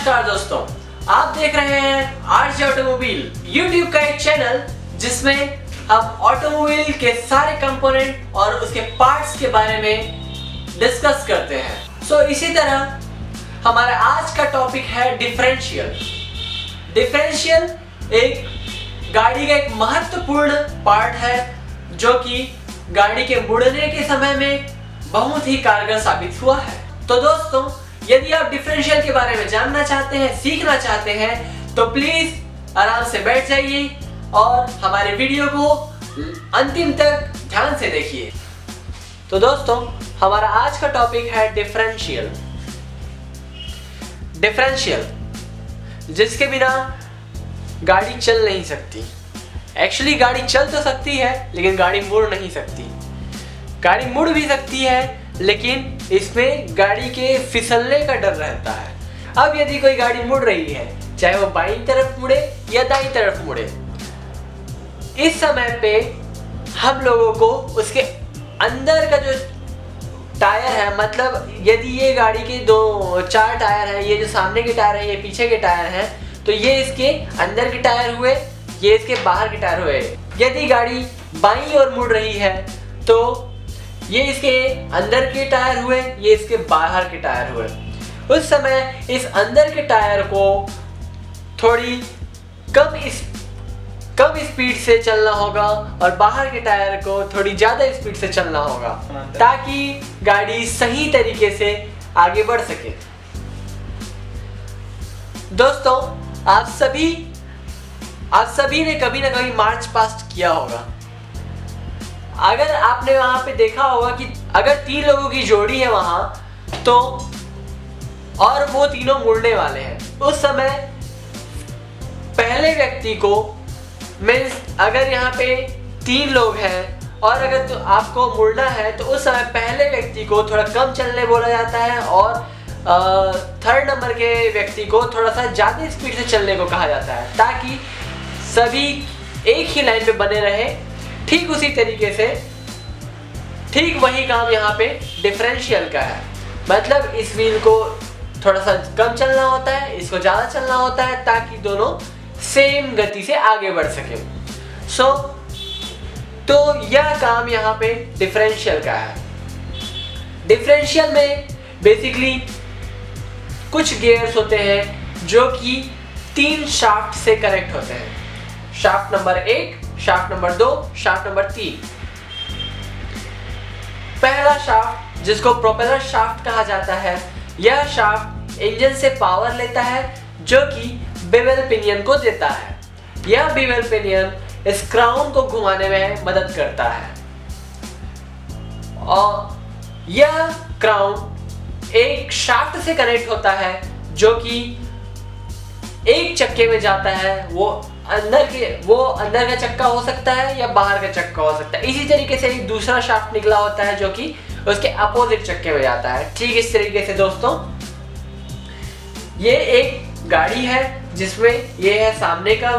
नमस्कार दोस्तों, आप देख रहे हैं आरजे ऑटोमोबाइल यूट्यूब का एक चैनल जिसमें हम ऑटोमोबाइल के सारे कंपोनेंट और उसके पार्ट्स के बारे में डिस्कस करते हैं। इसी तरह हमारा आज का टॉपिक है डिफरेंशियल। डिफरेंशियल एक गाड़ी का एक महत्वपूर्ण पार्ट है जो कि गाड़ी के मुड़ने के समय में बहुत ही कारगर साबित हुआ है। तो दोस्तों, यदि आप डिफरेंशियल के बारे में जानना चाहते हैं, सीखना चाहते हैं, तो प्लीज आराम से बैठ जाइए और हमारे वीडियो को अंतिम तक ध्यान से देखिए। तो दोस्तों, हमारा आज का टॉपिक है डिफरेंशियल। डिफरेंशियल जिसके बिना गाड़ी चल नहीं सकती। एक्चुअली गाड़ी चल तो सकती है लेकिन गाड़ी मुड़ नहीं सकती। गाड़ी मुड़ भी सकती है लेकिन इसमें गाड़ी के फिसलने का डर रहता है। अब यदि कोई गाड़ी मुड़ रही है, चाहे वो बाईं तरफ मुड़े या दाईं तरफ मुड़े, इस समय पे हम लोगों को उसके अंदर का जो टायर है, मतलब यदि ये गाड़ी के चार टायर हैं, ये जो सामने के टायर हैं, ये पीछे के टायर हैं, तो ये इसके अंदर के टायर हुए, ये इसके बाहर के टायर हुए। यदि गाड़ी बाईं ओर मुड़ रही है तो ये इसके अंदर के टायर हुए, ये इसके बाहर के टायर हुए। उस समय इस अंदर के टायर को थोड़ी कम स्पीड से चलना होगा और बाहर के टायर को थोड़ी ज्यादा स्पीड से चलना होगा ताकि गाड़ी सही तरीके से आगे बढ़ सके। दोस्तों, आप सभी ने कभी ना कभी मार्च पास्ट किया होगा। अगर आपने वहां पे देखा होगा कि अगर 3 लोगों की जोड़ी है वहां तो और वो तीनों मुड़ने वाले हैं, उस समय पहले व्यक्ति को मीन्स अगर यहाँ पे 3 लोग हैं और अगर तो आपको मुड़ना है तो उस समय पहले व्यक्ति को थोड़ा कम चलने बोला जाता है और थर्ड नंबर के व्यक्ति को थोड़ा सा ज़्यादा स्पीड से चलने को कहा जाता है ताकि सभी एक ही लाइन पे बने रहे। ठीक उसी तरीके से ठीक वही काम यहाँ पे डिफरेंशियल का है। मतलब इस व्हील को थोड़ा सा कम चलना होता है, इसको ज़्यादा चलना होता है ताकि दोनों सेम गति से आगे बढ़ सके। तो यह काम यहाँ पे डिफरेंशियल का है। डिफरेंशियल में बेसिकली कुछ गियर्स होते हैं जो कि 3 शाफ्ट से कनेक्ट होते हैं। Shaft number 1, shaft number 2, shaft number 3। पहला शाफ्ट जिसको प्रोपेलर शाफ्ट कहा जाता है, यह शाफ्ट इंजन से पावर लेता है जो कि बेवल पिनियन को देता है। यह बेवल पिनियन इस क्राउन को घुमाने में मदद करता है और यह क्राउन एक शाफ्ट से कनेक्ट होता है जो कि एक चक्के में जाता है। वो अंदर का चक्का हो सकता है या बाहर का चक्का हो सकता है। इसी तरीके से एक दूसरा शाफ्ट निकला होता है जो कि उसके अपोजिट चक्के में जाता है। ठीक इस तरीके से दोस्तों, ये एक गाड़ी है जिसमें ये है सामने का,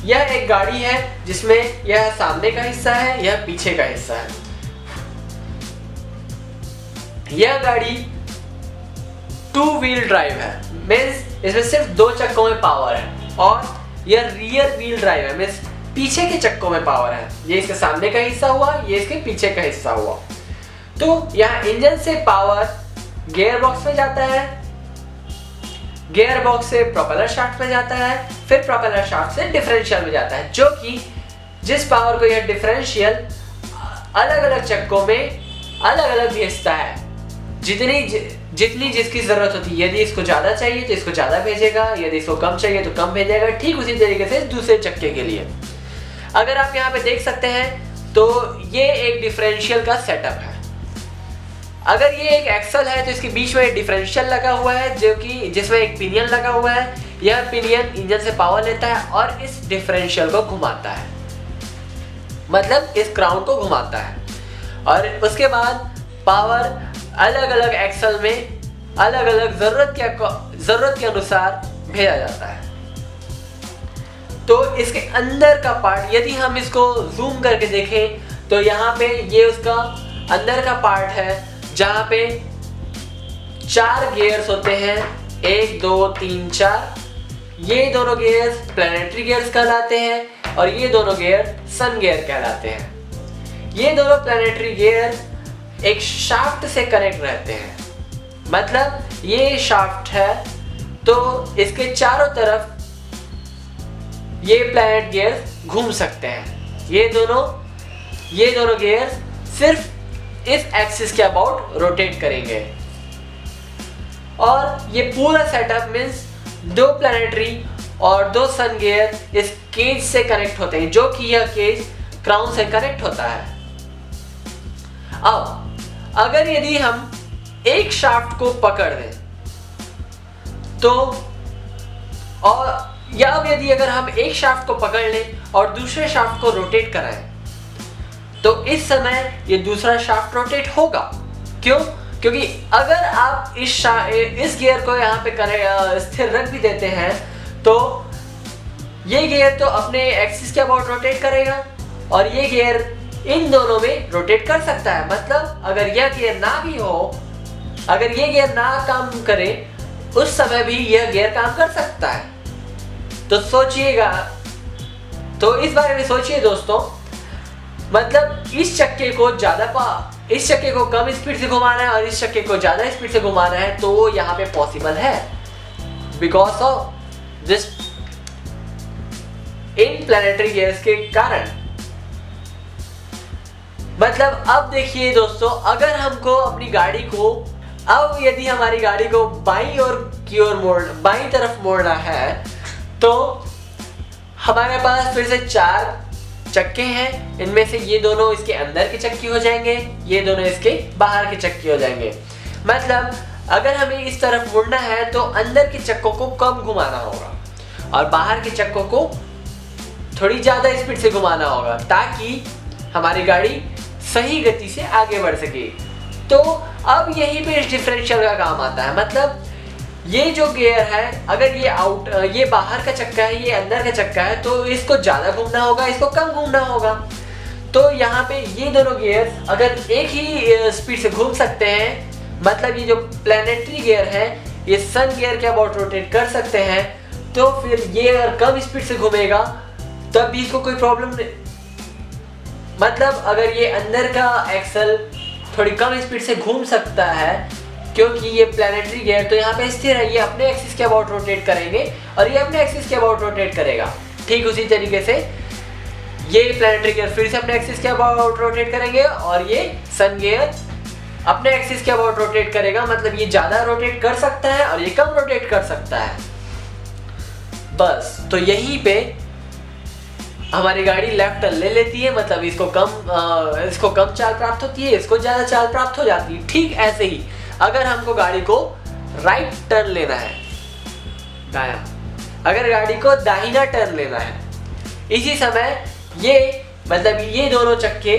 यह एक गाड़ी है जिसमें यह सामने का हिस्सा है, यह पीछे का हिस्सा है। यह गाड़ी 2 व्हील ड्राइव है, मीन्स इसमें सिर्फ 2 चक्कों में पावर है और यह रियर व्हील ड्राइव है, मीन्स पीछे के चक्कों में पावर है। ये इसके सामने का हिस्सा हुआ, ये इसके पीछे का हिस्सा हुआ। तो यहाँ इंजन से पावर गियर बॉक्स में जाता है, गियर बॉक्स से प्रोपेलर शाफ्ट में जाता है, फिर प्रोपेलर शाफ्ट से डिफरेंशियल में जाता है, जो कि जिस पावर को यह डिफरेंशियल अलग अलग चक्कों में अलग अलग भेजता है। जितनी जिसकी जरूरत होती है। यदि इसको ज्यादा चाहिए तो इसको ज्यादा भेजेगा, यदि इसको कम चाहिए तो कम भेजेगा। ठीक उसी तरीके से दूसरे चक्के के लिए। अगर आप यहाँ पे देख सकते हैं तो ये एक डिफरेंशियल का सेटअप है। अगर ये एक एक्सल है तो इसके बीच में डिफरेंशियल लगा हुआ है जो कि जिसमें एक पिनियन लगा हुआ है। यह पिनियन इंजन से पावर लेता है और इस डिफरेंशियल को घुमाता है, मतलब इस क्राउन को घुमाता है और उसके बाद पावर अलग अलग एक्सल में अलग अलग जरूरत के अनुसार भेजा जाता है। तो इसके अंदर का पार्ट यदि हम इसको जूम करके देखें तो यहाँ पे ये उसका अंदर का पार्ट है जहाँ पे 4 गियर्स होते हैं, 1 2 3 4। ये दोनों गियर्स प्लैनेटरी गियर्स कहलाते हैं और ये दोनों गियर सन गियर कहलाते हैं। ये दोनों प्लैनेटरी गियर एक शाफ्ट से कनेक्ट रहते हैं, मतलब ये शाफ्ट है तो इसके चारों तरफ ये प्लैनेट गियर्स घूम सकते हैं। ये दोनों गियर्स सिर्फ इस एक्सिस के अबाउट रोटेट करेंगे और ये पूरा सेटअप मीन्स 2 प्लैनेटरी और 2 सन गियर इस केज से कनेक्ट होते हैं, जो कि यह केज क्राउन से कनेक्ट होता है। अब अगर यदि हम एक शाफ्ट को पकड़ दें तो अब यदि अगर हम एक शाफ्ट को पकड़ लें और दूसरे शाफ्ट को रोटेट कराएं तो इस समय ये दूसरा शाफ्ट रोटेट होगा। क्यों? क्योंकि अगर आप इस गियर को यहाँ पे स्थिर रख भी देते हैं तो ये गियर तो अपने एक्सिस के अबाउट रोटेट करेगा और ये गियर इन दोनों में रोटेट कर सकता है। मतलब अगर यह गियर ना भी हो, अगर ये गियर ना काम करे उस समय भी यह गियर काम कर सकता है। तो सोचिएगा, तो इस बारे में सोचिए दोस्तों, मतलब इस चक्के को कम स्पीड से घुमाना है और इस चक्के को ज्यादा स्पीड से घुमाना है, तो वो यहाँ पे पॉसिबल है because of this in planetary gears के कारण। मतलब अब देखिए दोस्तों, अगर हमको अपनी गाड़ी को, अब यदि हमारी गाड़ी को बाईं तरफ मोड़ना है तो हमारे पास फिर से 4 चक्के हैं। इनमें से ये दोनों इसके अंदर के चक्के हो जाएंगे, ये दोनों इसके बाहर के चक्के हो जाएंगे। मतलब अगर हमें इस तरफ मुड़ना है तो अंदर के चक्कों को कम घुमाना होगा और बाहर के चक्कों को थोड़ी ज्यादा स्पीड से घुमाना होगा ताकि हमारी गाड़ी सही गति से आगे बढ़ सके। तो अब यहीं पे इस डिफरेंशियल का काम आता है। मतलब ये जो गियर है, अगर ये बाहर का चक्का है, ये अंदर का चक्का है, तो इसको ज्यादा घूमना होगा, इसको कम घूमना होगा। तो यहाँ पे ये दोनों गियर अगर एक ही स्पीड से घूम सकते हैं, मतलब ये जो प्लैनेटरी गियर है ये सन गियर के अबाउट रोटेट कर सकते हैं, तो फिर ये अगर कम स्पीड से घूमेगा तब भी इसको कोई प्रॉब्लम नहीं। मतलब अगर ये अंदर का एक्सल थोड़ी कम स्पीड से घूम सकता है क्योंकि ये प्लैनेटरी गियर तो यहाँ पे स्थिर है, ये अपने एक्सिस के अबाउट रोटेट करेंगे और ये अपने एक्सिस के अबाउट रोटेट करेगा। ठीक उसी तरीके से ये प्लैनेटरी गियर फिर से अपने एक्सिस के अबाउट रोटेट करेंगे और ये सन गियर अपने एक्सिस के अबाउट रोटेट करेगा। मतलब ये ज्यादा रोटेट कर सकता है और ये कम रोटेट कर सकता है। बस तो यहीं पे हमारी गाड़ी लेफ्ट टर्न ले लेती है, मतलब इसको कम चाल प्राप्त होती है, इसको ज्यादा चाल प्राप्त हो जाती है। ठीक ऐसे ही अगर हमको गाड़ी को राइट टर्न लेना है, दायां, अगर गाड़ी को दाहिना टर्न लेना है, इसी समय ये दोनों चक्के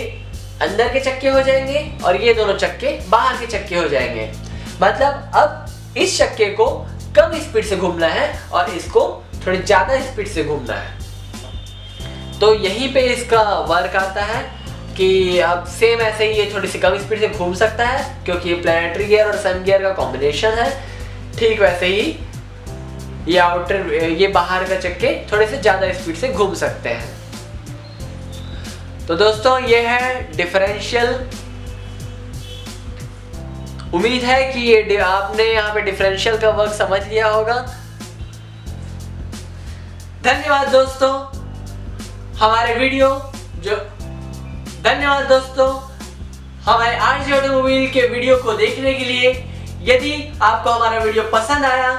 अंदर के चक्के हो जाएंगे और ये दोनों चक्के बाहर के चक्के हो जाएंगे। मतलब अब इस चक्के को कम स्पीड से घूमना है और इसको थोड़ी ज्यादा स्पीड से घूमना है। तो यहीं पे इसका वर्क आता है कि अब सेम ऐसे ही ये थोड़ी सी कम स्पीड से घूम सकता है क्योंकि ये प्लैनेटरी गियर और सन गियर का कॉम्बिनेशन है। ठीक वैसे ही ये बाहर का चक्के थोड़े से ज्यादा स्पीड से घूम सकते हैं। तो दोस्तों ये है डिफरेंशियल। उम्मीद है कि ये आपने यहाँ पे डिफरेंशियल का वर्क समझ लिया होगा। धन्यवाद दोस्तों हमारे आरजे ऑटोमोबाइल के वीडियो को देखने के लिए। यदि आपको हमारा वीडियो पसंद आया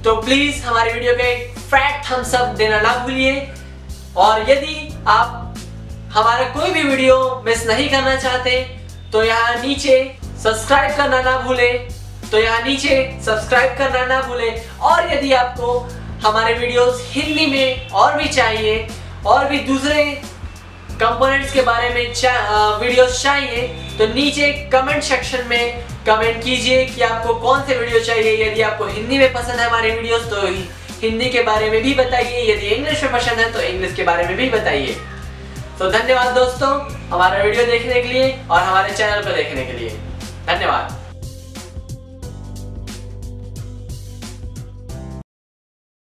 तो प्लीज हमारे वीडियो को एक फैट थम्स अप देना ना भूलिए और यदि आप हमारा कोई भी वीडियो मिस नहीं करना चाहते तो यहाँ नीचे सब्सक्राइब करना ना भूलें और यदि आपको हमारे वीडियोस हिंदी में और भी चाहिए और भी दूसरे कंपोनेंट्स के बारे में वीडियोस चाहिए तो नीचे कमेंट सेक्शन में कमेंट कीजिए कि आपको कौन से वीडियो चाहिए। यदि आपको हिंदी में पसंद है हमारे वीडियोस तो हिंदी के बारे में भी बताइए, यदि इंग्लिश में पसंद है तो इंग्लिश के बारे में भी बताइए। तो धन्यवाद दोस्तों हमारा वीडियो देखने के लिए और हमारे चैनल को देखने के लिए। धन्यवाद।